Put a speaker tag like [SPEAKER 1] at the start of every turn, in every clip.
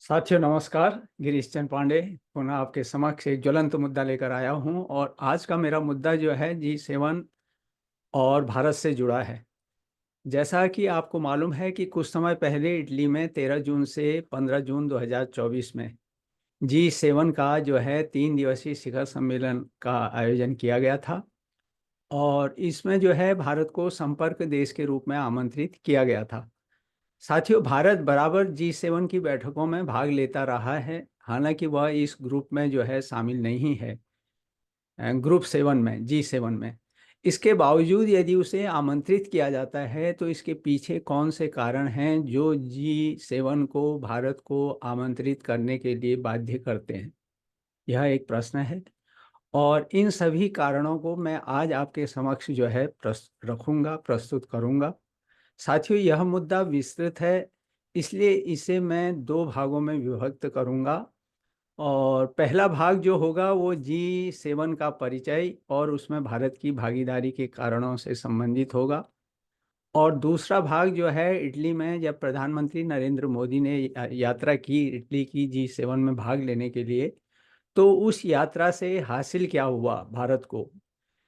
[SPEAKER 1] साथियों नमस्कार। गिरीश चंद पांडे पुनः आपके समक्ष एक ज्वलंत मुद्दा लेकर आया हूं और आज का मेरा मुद्दा जो है G7 और भारत से जुड़ा है। जैसा कि आपको मालूम है कि कुछ समय पहले इटली में 13 जून से 15 जून 2024 में G7 का जो है 3 दिवसीय शिखर सम्मेलन का आयोजन किया गया था और इसमें जो है भारत को संपर्क देश के रूप में आमंत्रित किया गया था। साथियों, भारत बराबर G7 की बैठकों में भाग लेता रहा है, हालांकि वह इस ग्रुप में जो है शामिल नहीं है, ग्रुप 7 में, G7 में। इसके बावजूद यदि उसे आमंत्रित किया जाता है तो इसके पीछे कौन से कारण हैं जो G7 को भारत को आमंत्रित करने के लिए बाध्य करते हैं, यह एक प्रश्न है। और इन सभी कारणों को मैं आज आपके समक्ष जो है प्रस्तुत करूंगा। साथियों, यह मुद्दा विस्तृत है, इसलिए इसे मैं दो भागों में विभक्त करूंगा। और पहला भाग जो होगा वो G7 का परिचय और उसमें भारत की भागीदारी के कारणों से संबंधित होगा। और दूसरा भाग जो है इटली में जब प्रधानमंत्री नरेंद्र मोदी ने यात्रा की इटली की G7 में भाग लेने के लिए, तो उस यात्रा से हासिल क्या हुआ भारत को,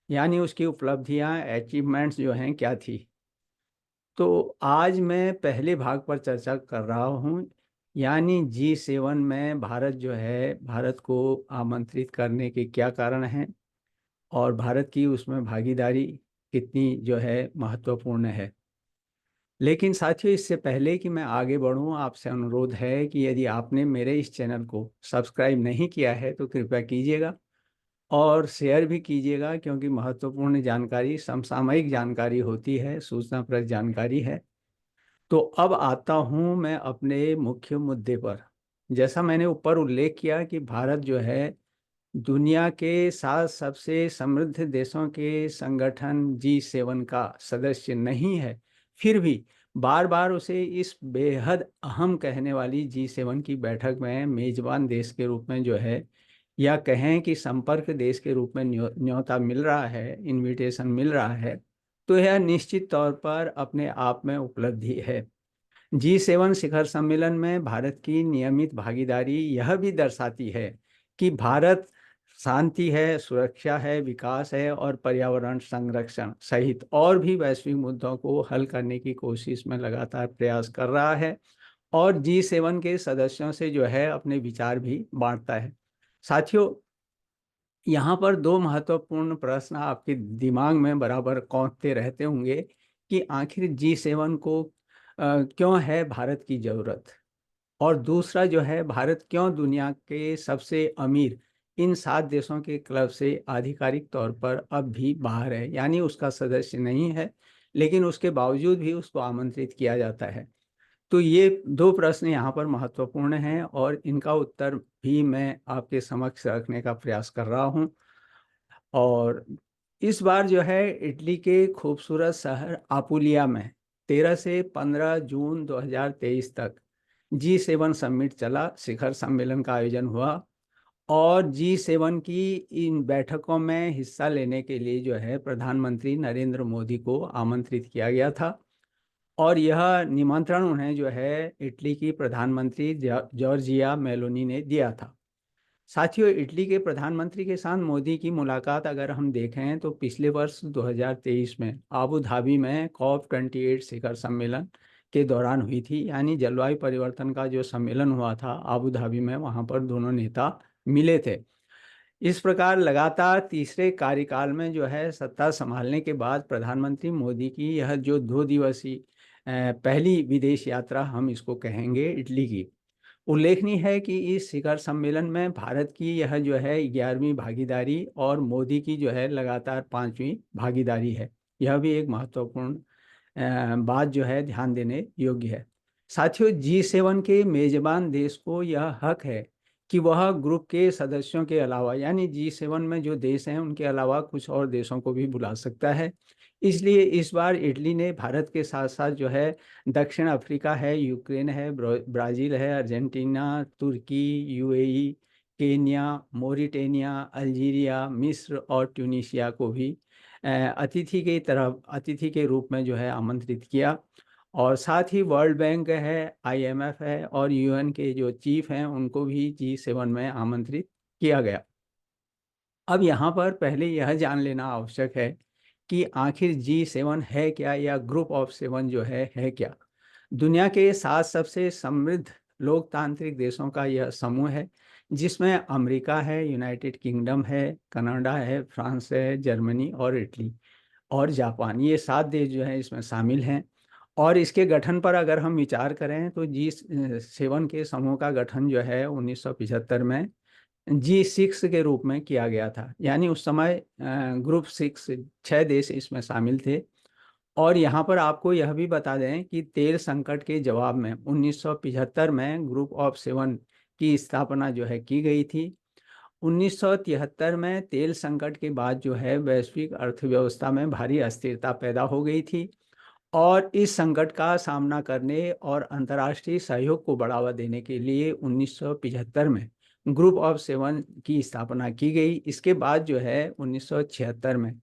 [SPEAKER 1] यानी उसकी उपलब्धियां, अचीवमेंट्स जो हैं क्या थी। तो आज मैं पहले भाग पर चर्चा कर रहा हूँ, यानी G7 में भारत जो है, भारत को आमंत्रित करने के क्या कारण हैं और भारत की उसमें भागीदारी कितनी जो है महत्वपूर्ण है। लेकिन साथियों, इससे पहले कि मैं आगे बढ़ूं, आपसे अनुरोध है कि यदि आपने मेरे इस चैनल को सब्सक्राइब नहीं किया है तो कृपया कीजिएगा और शेयर भी कीजिएगा, क्योंकि महत्वपूर्ण जानकारी, समसामयिक जानकारी होती है, सूचनाप्रद जानकारी है। तो अब आता हूं मैं अपने मुख्य मुद्दे पर। जैसा मैंने ऊपर उल्लेख किया कि भारत जो है दुनिया के 7 सबसे समृद्ध देशों के संगठन G7 का सदस्य नहीं है, फिर भी बार बार उसे इस बेहद अहम कहने वाली G7 की बैठक में मेजबान देश के रूप में जो है, या कहें कि संपर्क देश के रूप में न्योता मिल रहा है, इनविटेशन मिल रहा है, तो यह निश्चित तौर पर अपने आप में उपलब्धि है। G7 शिखर सम्मेलन में भारत की नियमित भागीदारी यह भी दर्शाती है कि भारत शांति है, सुरक्षा है, विकास है और पर्यावरण संरक्षण सहित और भी वैश्विक मुद्दों को हल करने की कोशिश में लगातार प्रयास कर रहा है और G7 के सदस्यों से जो है अपने विचार भी बांटता है। साथियों, यहाँ पर दो महत्वपूर्ण प्रश्न आपके दिमाग में बराबर कौंधते रहते होंगे कि आखिर G7 को क्यों है भारत की ज़रूरत, और दूसरा जो है भारत क्यों दुनिया के सबसे अमीर इन 7 देशों के क्लब से आधिकारिक तौर पर अब भी बाहर है, यानी उसका सदस्य नहीं है, लेकिन उसके बावजूद भी उसको आमंत्रित किया जाता है। तो ये दो प्रश्न यहाँ पर महत्वपूर्ण हैं और इनका उत्तर भी मैं आपके समक्ष रखने का प्रयास कर रहा हूँ। और इस बार जो है इटली के खूबसूरत शहर आपुलिया में 13 से 15 जून 2023 तक G7 समिट चला, शिखर सम्मेलन का आयोजन हुआ। और G7 की इन बैठकों में हिस्सा लेने के लिए जो है प्रधानमंत्री नरेंद्र मोदी को आमंत्रित किया गया था और यह निमंत्रण उन्हें जो है इटली की प्रधानमंत्री जॉर्जिया मेलोनी ने दिया था। साथियों, इटली के प्रधानमंत्री के साथ मोदी की मुलाकात अगर हम देखें तो पिछले वर्ष 2023 में आबू धाबी में COP28 शिखर सम्मेलन के दौरान हुई थी, यानी जलवायु परिवर्तन का जो सम्मेलन हुआ था आबू धाबी में, वहाँ पर दोनों नेता मिले थे। इस प्रकार लगातार तीसरे कार्यकाल में जो है सत्ता संभालने के बाद प्रधानमंत्री मोदी की यह जो 2 दिवसीय पहली विदेश यात्रा हम इसको कहेंगे इटली की, उल्लेखनीय है कि इस शिखर सम्मेलन में भारत की यह जो है 11वीं भागीदारी और मोदी की जो है लगातार 5वीं भागीदारी है। यह भी एक महत्वपूर्ण बात जो है ध्यान देने योग्य है। साथियों, G7 के मेजबान देश को यह हक है कि वह ग्रुप के सदस्यों के अलावा, यानी G7 में जो देश हैं उनके अलावा कुछ और देशों को भी बुला सकता है। इसलिए इस बार इटली ने भारत के साथ साथ जो है दक्षिण अफ्रीका है, यूक्रेन है, ब्राज़ील है, अर्जेंटीना, तुर्की, यूएई, केन्या, मोरिटेनिया, अल्जीरिया, मिस्र और ट्यूनीशिया को भी अतिथि के रूप में जो है आमंत्रित किया। और साथ ही वर्ल्ड बैंक है, IMF है और UN के जो चीफ हैं उनको भी G7 में आमंत्रित किया गया। अब यहाँ पर पहले यह जान लेना आवश्यक है कि आखिर G7 है क्या, या ग्रुप ऑफ 7 जो है क्या। दुनिया के 7 सबसे समृद्ध लोकतांत्रिक देशों का यह समूह है, जिसमें अमेरिका है, यूनाइटेड किंगडम है, कनाडा है, फ्रांस है, जर्मनी और इटली और जापान, ये 7 देश जो हैं इसमें शामिल हैं। और इसके गठन पर अगर हम विचार करें तो G7 के समूह का गठन जो है 1975 में G6 के रूप में किया गया था। यानी उस समय ग्रुप 6 6 देश इसमें शामिल थे। और यहाँ पर आपको यह भी बता दें कि तेल संकट के जवाब में 1975 में ग्रुप ऑफ 7 की स्थापना जो है की गई थी। 1973 में तेल संकट के बाद जो है वैश्विक अर्थव्यवस्था में भारी अस्थिरता पैदा हो गई थी, और इस संकट का सामना करने और अंतर्राष्ट्रीय सहयोग को बढ़ावा देने के लिए 1975 में ग्रुप ऑफ 7 की स्थापना की गई। इसके बाद जो है 1976 में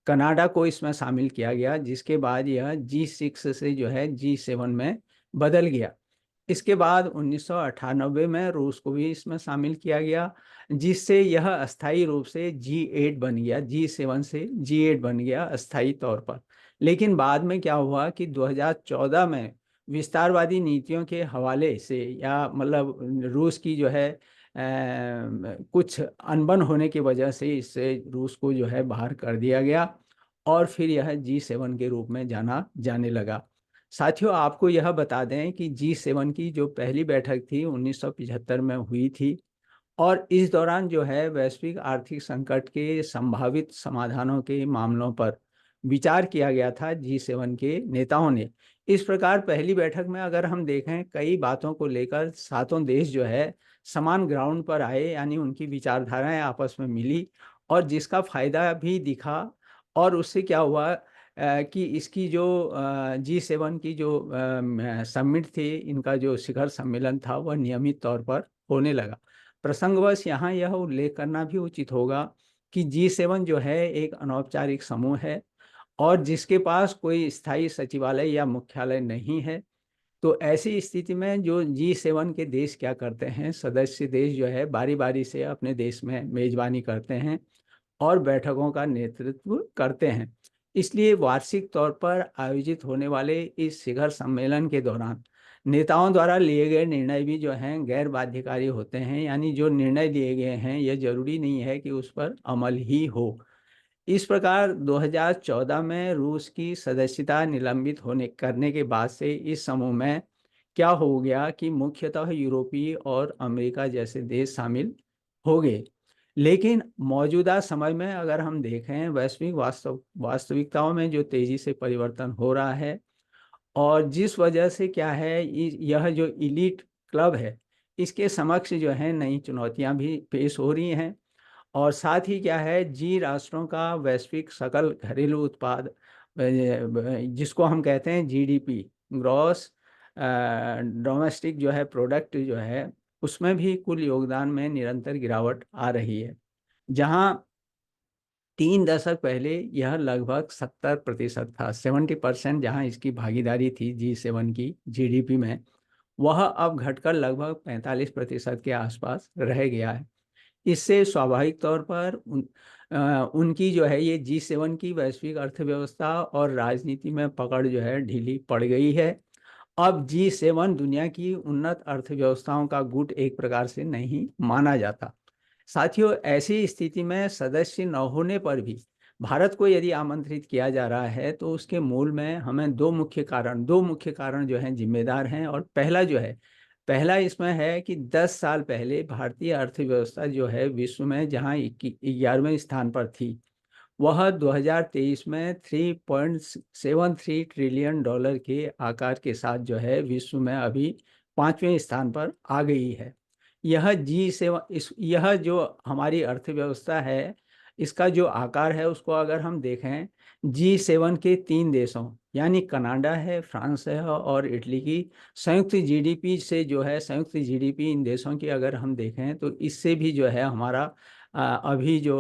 [SPEAKER 1] कनाडा को इसमें शामिल किया गया, जिसके बाद यह G6 से जो है G7 में बदल गया। इसके बाद 1998 में रूस को भी इसमें शामिल किया गया, जिससे यह अस्थायी रूप से G8 बन गया, G7 से G8 बन गया अस्थायी तौर पर। लेकिन बाद में क्या हुआ कि 2014 में विस्तारवादी नीतियों के हवाले से, या मतलब रूस की जो है कुछ अनबन होने की वजह से इससे रूस को जो है बाहर कर दिया गया, और फिर यह G7 के रूप में जाना जाने लगा। साथियों, आपको यह बता दें कि G7 की जो पहली बैठक थी 1975 में हुई थी, और इस दौरान जो है वैश्विक आर्थिक संकट के संभावित समाधानों के मामलों पर विचार किया गया था G7 के नेताओं ने। इस प्रकार पहली बैठक में अगर हम देखें, कई बातों को लेकर सातों देश जो है समान ग्राउंड पर आए, यानी उनकी विचारधाराएं आपस में मिली, और जिसका फायदा भी दिखा। और उससे क्या हुआ कि इसकी जो G7 की जो समिट थी, इनका जो शिखर सम्मेलन था, वह नियमित तौर पर होने लगा। प्रसंगवश यहाँ यह उल्लेख करना भी उचित होगा कि G7 जो है एक अनौपचारिक समूह है, और जिसके पास कोई स्थायी सचिवालय या मुख्यालय नहीं है। तो ऐसी स्थिति में जो G7 के देश क्या करते हैं, सदस्य देश जो है बारी बारी से अपने देश में मेजबानी करते हैं और बैठकों का नेतृत्व करते हैं। इसलिए वार्षिक तौर पर आयोजित होने वाले इस शिखर सम्मेलन के दौरान नेताओं द्वारा लिए गए निर्णय भी जो हैं गैर बाध्यकारी होते हैं, यानी जो निर्णय लिए गए हैं यह जरूरी नहीं है कि उस पर अमल ही हो। इस प्रकार 2014 में रूस की सदस्यता निलंबित होने करने के बाद से इस समूह में क्या हो गया कि मुख्यतः यूरोपीय और अमेरिका जैसे देश शामिल हो गए। लेकिन मौजूदा समय में अगर हम देखें, वैश्विक वास्तविकताओं में जो तेजी से परिवर्तन हो रहा है, और जिस वजह से क्या है, यह जो इलीट क्लब है, इसके समक्ष जो है नई चुनौतियां भी पेश हो रही हैं। और साथ ही क्या है, जी राष्ट्रों का वैश्विक सकल घरेलू उत्पाद, जिसको हम कहते हैं GDP, ग्रॉस डोमेस्टिक जो है प्रोडक्ट जो है, उसमें भी कुल योगदान में निरंतर गिरावट आ रही है। जहां 3 दशक पहले यह लगभग 70% था, 70%, जहां इसकी भागीदारी थी G7 की GDP में, वह अब घटकर लगभग 45% के आसपास रह गया है। इससे स्वाभाविक तौर पर उनकी जो है ये G7 की वैश्विक अर्थव्यवस्था और राजनीति में पकड़ जो है ढीली पड़ गई है। अब G7 दुनिया की उन्नत अर्थव्यवस्थाओं का गुट एक प्रकार से नहीं माना जाता। साथियों, ऐसी स्थिति में सदस्य न होने पर भी भारत को यदि आमंत्रित किया जा रहा है, तो उसके मूल में हमें दो मुख्य कारण जो हैं जिम्मेदार हैं। और पहला इसमें है कि 10 साल पहले भारतीय अर्थव्यवस्था जो है विश्व में जहां 11वें स्थान पर थी, वह 2023 में $3.73 ट्रिलियन के आकार के साथ जो है विश्व में अभी 5वें स्थान पर आ गई है। यह जो हमारी अर्थव्यवस्था है, इसका जो आकार है उसको अगर हम देखें, G7 के 3 देशों यानी कनाडा है, फ्रांस है और इटली की संयुक्त जीडीपी से जो है, संयुक्त जीडीपी इन देशों की अगर हम देखें, तो इससे भी जो है हमारा अभी जो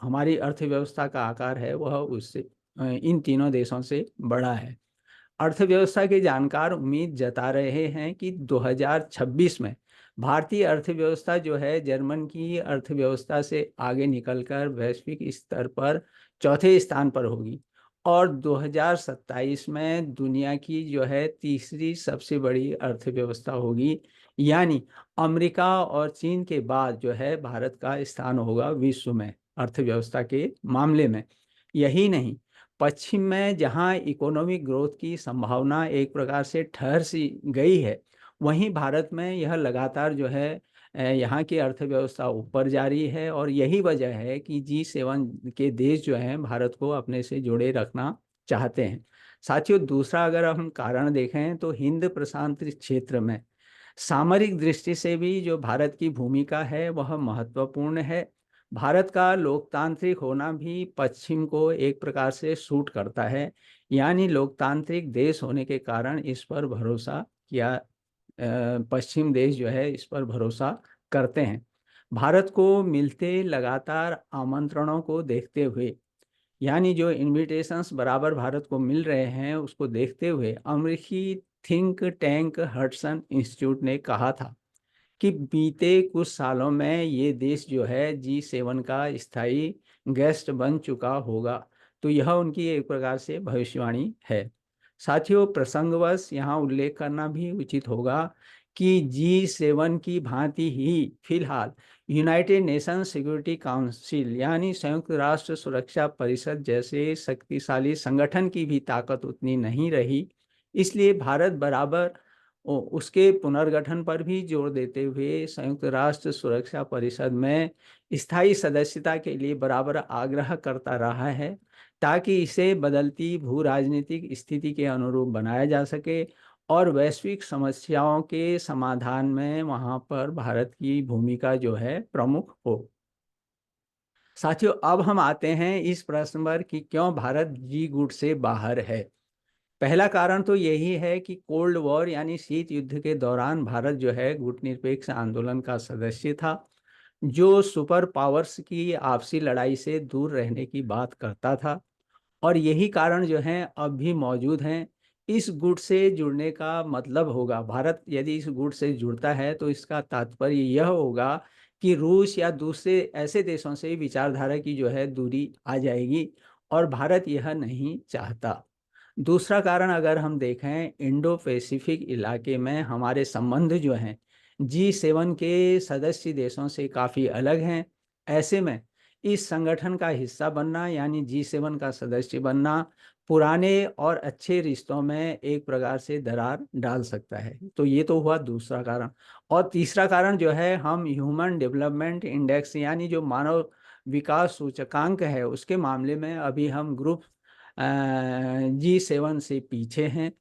[SPEAKER 1] हमारी अर्थव्यवस्था का आकार है, वह उससे इन तीनों देशों से बड़ा है। अर्थव्यवस्था के जानकार उम्मीद जता रहे हैं कि 2026 में भारतीय अर्थव्यवस्था जो है जर्मन की अर्थव्यवस्था से आगे निकलकर वैश्विक स्तर पर चौथे स्थान पर होगी और 2027 में दुनिया की जो है तीसरी सबसे बड़ी अर्थव्यवस्था होगी। यानी अमेरिका और चीन के बाद जो है भारत का स्थान होगा विश्व में अर्थव्यवस्था के मामले में। यही नहीं, पश्चिम में जहां इकोनॉमिक ग्रोथ की संभावना एक प्रकार से ठहर सी गई है, वहीं भारत में यह लगातार जो है यहाँ की अर्थव्यवस्था ऊपर जा रही है और यही वजह है कि G7 के देश जो हैं भारत को अपने से जुड़े रखना चाहते हैं। साथियों, दूसरा अगर हम कारण देखें तो हिंद प्रशांत क्षेत्र में सामरिक दृष्टि से भी जो भारत की भूमिका है वह महत्वपूर्ण है। भारत का लोकतांत्रिक होना भी पश्चिम को एक प्रकार से सूट करता है, यानी लोकतांत्रिक देश होने के कारण इस पर भरोसा किया पश्चिम देश जो है इस पर भरोसा करते हैं। भारत को मिलते लगातार आमंत्रणों को देखते हुए, यानी जो इनविटेशंस बराबर भारत को मिल रहे हैं उसको देखते हुए अमेरिकी थिंक टैंक हडसन इंस्टीट्यूट ने कहा था कि बीते कुछ सालों में ये देश जो है G7 का स्थायी गेस्ट बन चुका होगा। तो यह उनकी एक प्रकार से भविष्यवाणी है। साथियों, प्रसंगवश यहाँ उल्लेख करना भी उचित होगा कि G7 की भांति ही फिलहाल यूनाइटेड नेशन सिक्योरिटी काउंसिल यानी संयुक्त राष्ट्र सुरक्षा परिषद जैसे शक्तिशाली संगठन की भी ताकत उतनी नहीं रही। इसलिए भारत बराबर उसके पुनर्गठन पर भी जोर देते हुए संयुक्त राष्ट्र सुरक्षा परिषद में स्थायी सदस्यता के लिए बराबर आग्रह करता रहा है, ताकि इसे बदलती भू राजनीतिक स्थिति के अनुरूप बनाया जा सके और वैश्विक समस्याओं के समाधान में वहां पर भारत की भूमिका जो है प्रमुख हो। साथियों, अब हम आते हैं इस प्रश्न पर कि क्यों भारत जी गुट से बाहर है। पहला कारण तो यही है कि कोल्ड वॉर यानी शीत युद्ध के दौरान भारत जो है गुटनिरपेक्ष आंदोलन का सदस्य था, जो सुपर पावर्स की आपसी लड़ाई से दूर रहने की बात करता था और यही कारण जो हैं अब भी मौजूद हैं। इस गुट से जुड़ने का मतलब होगा, भारत यदि इस गुट से जुड़ता है तो इसका तात्पर्य यह होगा कि रूस या दूसरे ऐसे देशों से विचारधारा की जो है दूरी आ जाएगी और भारत यह नहीं चाहता। दूसरा कारण अगर हम देखें, इंडो पैसिफिक इलाके में हमारे संबंध जो हैं G7 के सदस्य देशों से काफ़ी अलग हैं। ऐसे में इस संगठन का हिस्सा बनना यानी G7 का सदस्य बनना पुराने और अच्छे रिश्तों में एक प्रकार से दरार डाल सकता है। तो ये तो हुआ दूसरा कारण। और तीसरा कारण जो है, हम ह्यूमन डेवलपमेंट इंडेक्स यानी जो मानव विकास सूचकांक है उसके मामले में अभी हम ग्रुप G7 से पीछे हैं।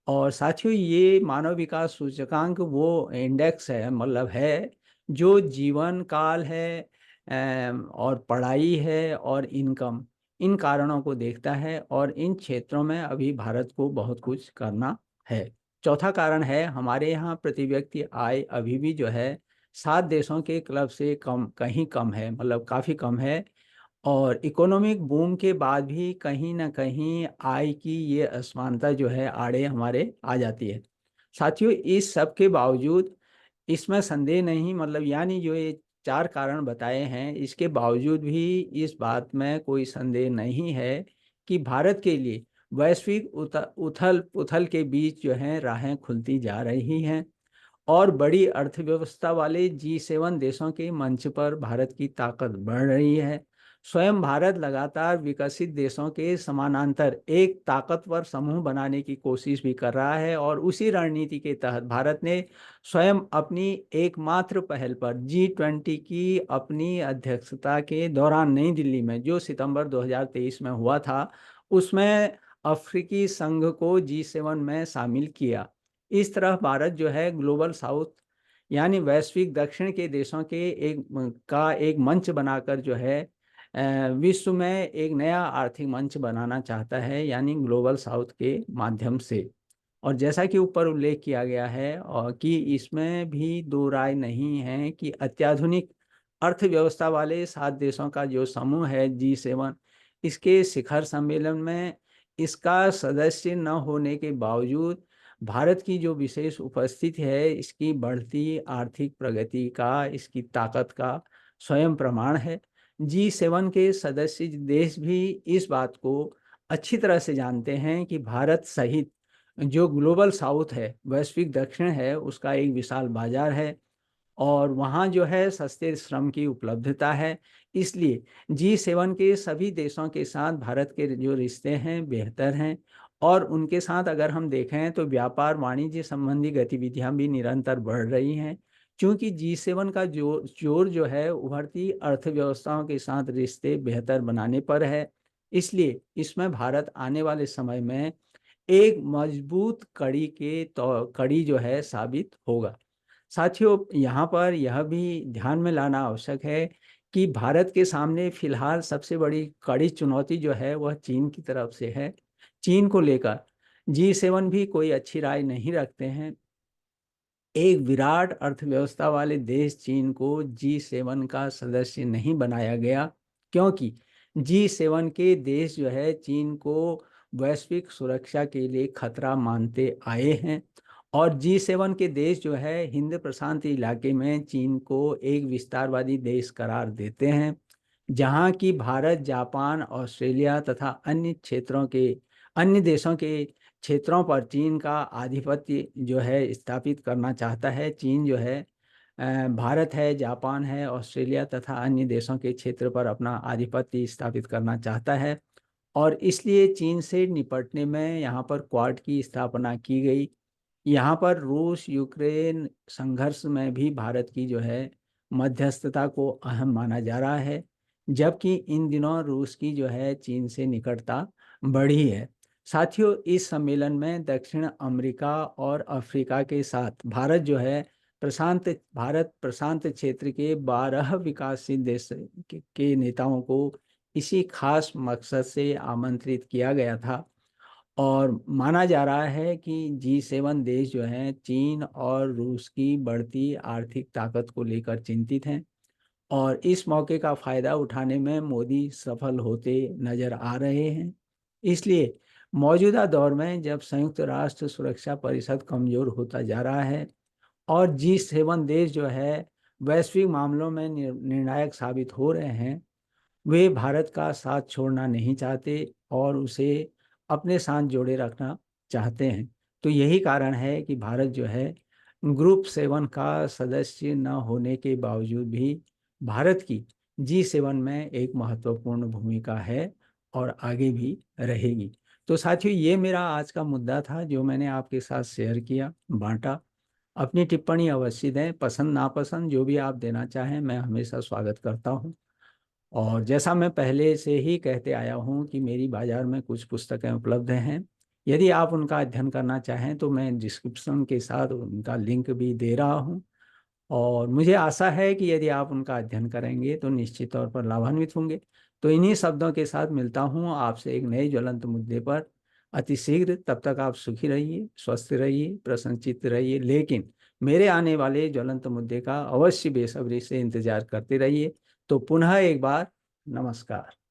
[SPEAKER 1] और साथियों, ये मानव विकास सूचकांक वो इंडेक्स है, मतलब है जो जीवन काल है और पढ़ाई है और इनकम, इन कारणों को देखता है और इन क्षेत्रों में अभी भारत को बहुत कुछ करना है। चौथा कारण है, हमारे यहाँ प्रति व्यक्ति आय अभी भी जो है 7 देशों के क्लब से कम, कहीं कम है, मतलब काफ़ी कम है और इकोनॉमिक बूम के बाद भी कहीं ना कहीं आय की ये असमानता जो है आड़े हमारे आ जाती है। साथियों, इस सब के बावजूद इसमें संदेह नहीं, मतलब यानी जो ये 4 कारण बताए हैं इसके बावजूद भी इस बात में कोई संदेह नहीं है कि भारत के लिए वैश्विक उथल पुथल के बीच जो है राहें खुलती जा रही हैं और बड़ी अर्थव्यवस्था वाले G7 देशों के मंच पर भारत की ताकत बढ़ रही है। स्वयं भारत लगातार विकसित देशों के समानांतर एक ताकतवर समूह बनाने की कोशिश भी कर रहा है और उसी रणनीति के तहत भारत ने स्वयं अपनी एकमात्र पहल पर G20 की अपनी अध्यक्षता के दौरान नई दिल्ली में जो सितंबर 2023 में हुआ था, उसमें अफ्रीकी संघ को G7 में शामिल किया। इस तरह भारत जो है ग्लोबल साउथ यानी वैश्विक दक्षिण के देशों के एक मंच बनाकर जो है विश्व में एक नया आर्थिक मंच बनाना चाहता है, यानी ग्लोबल साउथ के माध्यम से। और जैसा कि ऊपर उल्लेख किया गया है और कि इसमें भी दो राय नहीं है कि अत्याधुनिक अर्थव्यवस्था वाले 7 देशों का जो समूह है G7, इसके शिखर सम्मेलन में इसका सदस्य न होने के बावजूद भारत की जो विशेष उपस्थिति है, इसकी बढ़ती आर्थिक प्रगति का, इसकी ताकत का स्वयं प्रमाण है। G7 के सदस्य देश भी इस बात को अच्छी तरह से जानते हैं कि भारत सहित जो ग्लोबल साउथ है, वैश्विक दक्षिण है, उसका एक विशाल बाजार है और वहाँ जो है सस्ते श्रम की उपलब्धता है। इसलिए G7 के सभी देशों के साथ भारत के जो रिश्ते हैं बेहतर हैं और उनके साथ अगर हम देखें तो व्यापार वाणिज्य संबंधी गतिविधियां भी निरंतर बढ़ रही हैं, क्योंकि G7 का जोर जो है उभरती अर्थव्यवस्थाओं के साथ रिश्ते बेहतर बनाने पर है। इसलिए इसमें भारत आने वाले समय में एक मजबूत कड़ी जो है साबित होगा। साथियों, यहाँ पर यह भी ध्यान में लाना आवश्यक है कि भारत के सामने फिलहाल सबसे बड़ी कड़ी चुनौती जो है वह चीन की तरफ से है। चीन को लेकर G7 भी कोई अच्छी राय नहीं रखते हैं। एक विराट अर्थव्यवस्था वाले देश चीन को G7 का सदस्य नहीं बनाया गया, क्योंकि G7 के देश जो है चीन को वैश्विक सुरक्षा के लिए खतरा मानते आए हैं और G7 के देश जो है हिंद प्रशांत इलाके में चीन को एक विस्तारवादी देश करार देते हैं, जहां की भारत, जापान, ऑस्ट्रेलिया तथा अन्य देशों के क्षेत्रों पर चीन का आधिपत्य जो है स्थापित करना चाहता है। चीन जो है भारत है, जापान है, ऑस्ट्रेलिया तथा अन्य देशों के क्षेत्र पर अपना आधिपत्य स्थापित करना चाहता है और इसलिए चीन से निपटने में यहाँ पर क्वाड की स्थापना की गई। यहाँ पर रूस यूक्रेन संघर्ष में भी भारत की जो है मध्यस्थता को अहम माना जा रहा है, जबकि इन दिनों रूस की जो है चीन से निकटता बढ़ी है। साथियों, इस सम्मेलन में दक्षिण अमेरिका और अफ्रीका के साथ भारत प्रशांत क्षेत्र के 12 विकासशील देश के नेताओं को इसी खास मकसद से आमंत्रित किया गया था और माना जा रहा है कि G7 देश जो हैं चीन और रूस की बढ़ती आर्थिक ताकत को लेकर चिंतित हैं और इस मौके का फायदा उठाने में मोदी सफल होते नजर आ रहे हैं। इसलिए मौजूदा दौर में जब संयुक्त राष्ट्र सुरक्षा परिषद कमजोर होता जा रहा है और G7 देश जो है वैश्विक मामलों में निर्णायक साबित हो रहे हैं, वे भारत का साथ छोड़ना नहीं चाहते और उसे अपने साथ जोड़े रखना चाहते हैं। तो यही कारण है कि भारत जो है ग्रुप 7 का सदस्य न होने के बावजूद भी भारत की G7 में एक महत्वपूर्ण भूमिका है और आगे भी रहेगी। तो साथियों, ये मेरा आज का मुद्दा था जो मैंने आपके साथ शेयर किया, बांटा। अपनी टिप्पणी अवश्य दें, पसंद नापसंद जो भी आप देना चाहें, मैं हमेशा स्वागत करता हूँ। और जैसा मैं पहले से ही कहते आया हूँ कि मेरी बाज़ार में कुछ पुस्तकें उपलब्ध हैं। यदि आप उनका अध्ययन करना चाहें तो मैं डिस्क्रिप्शन के साथ उनका लिंक भी दे रहा हूँ और मुझे आशा है कि यदि आप उनका अध्ययन करेंगे तो निश्चित तौर पर लाभान्वित होंगे। तो इन्हीं शब्दों के साथ मिलता हूँ आपसे एक नए ज्वलंत मुद्दे पर अति शीघ्र। तब तक आप सुखी रहिए, स्वस्थ रहिए, प्रसन्नचित्त रहिए, लेकिन मेरे आने वाले ज्वलंत मुद्दे का अवश्य बेसब्री से इंतजार करते रहिए। तो पुनः एक बार नमस्कार।